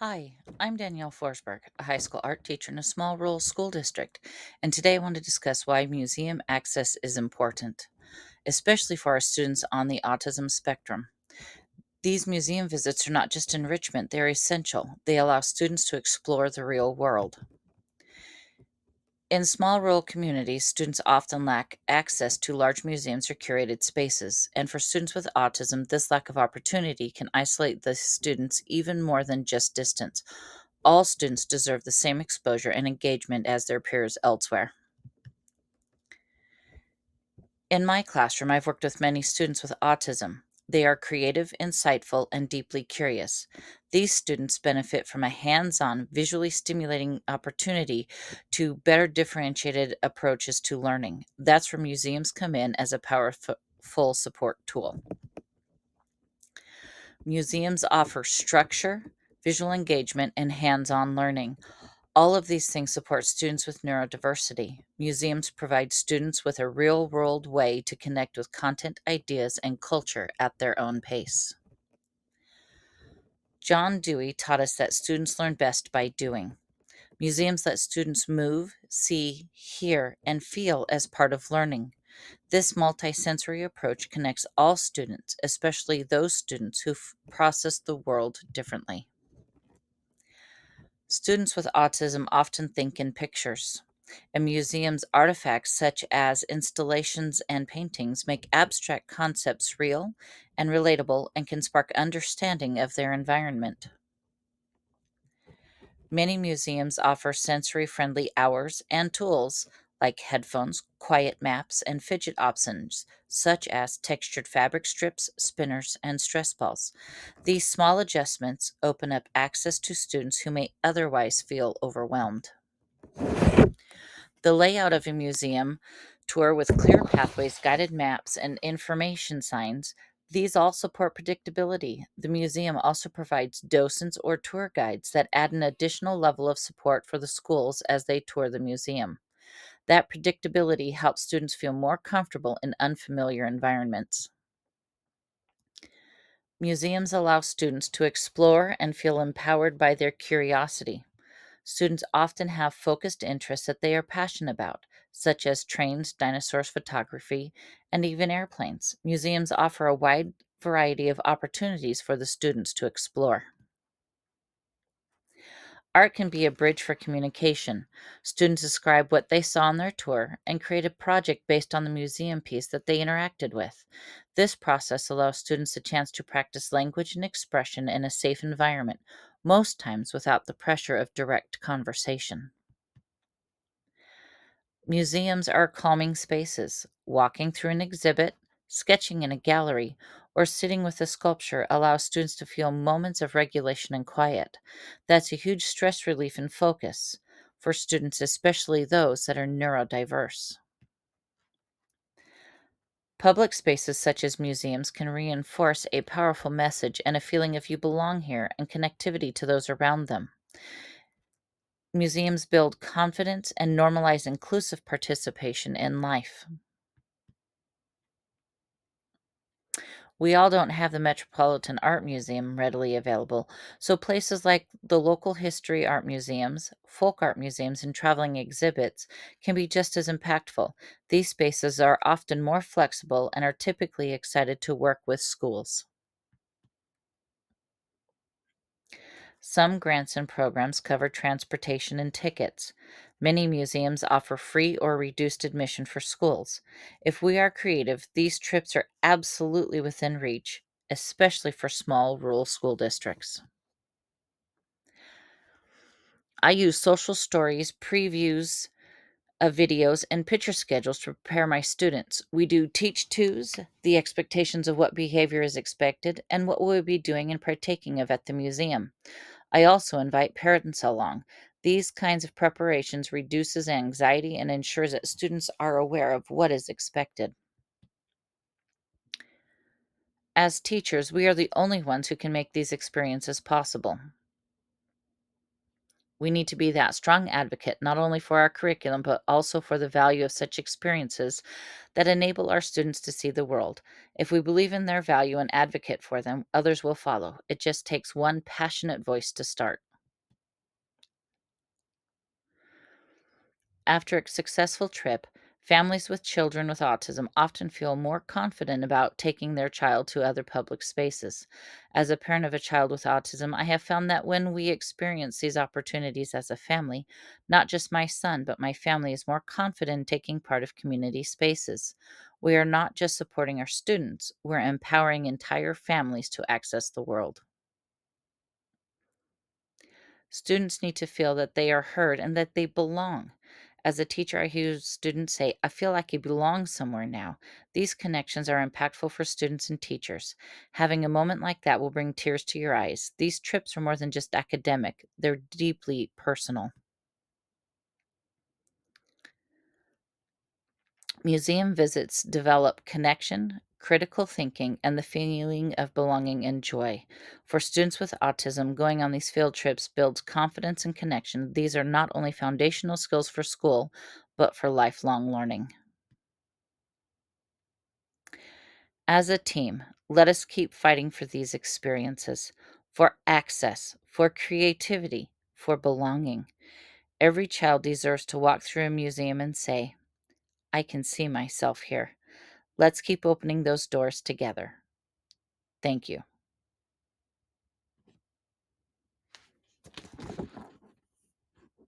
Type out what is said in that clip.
Hi, I'm Danielle Forsberg, a high school art teacher in a small rural school district, and today I want to discuss why museum access is important, especially for our students on the autism spectrum. These museum visits are not just enrichment, they're essential. They allow students to explore the real world. In small rural communities, students often lack access to large museums or curated spaces, and for students with autism, this lack of opportunity can isolate the students even more than just distance. All students deserve the same exposure and engagement as their peers elsewhere. In my classroom, I've worked with many students with autism. They are creative, insightful, and deeply curious. These students benefit from a hands on, visually stimulating opportunity to better differentiated approaches to learning. That's where museums come in as a powerful support tool. Museums offer structure, visual engagement, and hands on learning. All of these things support students with neurodiversity. Museums provide students with a real world way to connect with content, ideas, and culture at their own pace. John Dewey taught us that students learn best by doing. Museums let students move, see, hear, and feel as part of learning. This multisensory approach connects all students, especially those students who process the world differently. Students with autism often think in pictures. A museum's artifacts, such as installations and paintings, make abstract concepts real and relatable and can spark understanding of their environment. Many museums offer sensory friendly hours and tools like headphones, quiet maps, and fidget options, such as textured fabric strips, spinners, and stress balls. These small adjustments open up access to students who may otherwise feel overwhelmed. The layout of a museum tour with clear pathways, guided maps, and information signs, these all support predictability. The museum also provides docents or tour guides that add an additional level of support for the schools as they tour the museum. That predictability helps students feel more comfortable in unfamiliar environments. Museums allow students to explore and feel empowered by their curiosity. Students often have focused interests that they are passionate about, such as trains, dinosaurs, photography, and even airplanes. Museums offer a wide variety of opportunities for the students to explore. Art can be a bridge for communication. Students describe what they saw on their tour and create a project based on the museum piece that they interacted with. This process allows students a chance to practice language and expression in a safe environment, most times without the pressure of direct conversation. Museums are calming spaces. Walking through an exhibit, sketching in a gallery, or sitting with a sculpture allows students to feel moments of regulation and quiet. That's a huge stress relief and focus for students, especially those that are neurodiverse. Public spaces such as museums can reinforce a powerful message and a feeling of you belong here and connectivity to those around them. Museums build confidence and normalize inclusive participation in life. We all don't have the Metropolitan Art Museum readily available, so places like the local history art museums, folk art museums, and traveling exhibits can be just as impactful. These spaces are often more flexible and are typically excited to work with schools. Some grants and programs cover transportation and tickets. Many museums offer free or reduced admission for schools. If we are creative, these trips are absolutely within reach, especially for small rural school districts. I use social stories, previews of videos, and picture schedules to prepare my students. We do teach twos, the expectations of what behavior is expected, and what we'll be doing and partaking of at the museum. I also invite parents along. These kinds of preparations reduces anxiety and ensures that students are aware of what is expected. As teachers, we are the only ones who can make these experiences possible. We need to be that strong advocate, not only for our curriculum, but also for the value of such experiences that enable our students to see the world. If we believe in their value and advocate for them, others will follow. It just takes one passionate voice to start. After a successful trip, families with children with autism often feel more confident about taking their child to other public spaces. As a parent of a child with autism, I have found that when we experience these opportunities as a family, not just my son, but my family is more confident in taking part of community spaces. We are not just supporting our students, we're empowering entire families to access the world. Students need to feel that they are heard and that they belong. As a teacher, I hear students say, I feel like I belong somewhere now. These connections are impactful for students and teachers. Having a moment like that will bring tears to your eyes. These trips are more than just academic, they're deeply personal. Museum visits develop connection, critical thinking, and the feeling of belonging and joy. For students with autism, going on these field trips builds confidence and connection. These are not only foundational skills for school, but for lifelong learning. As a team, let us keep fighting for these experiences, for access, for creativity, for belonging. Every child deserves to walk through a museum and say, I can see myself here. Let's keep opening those doors together. Thank you.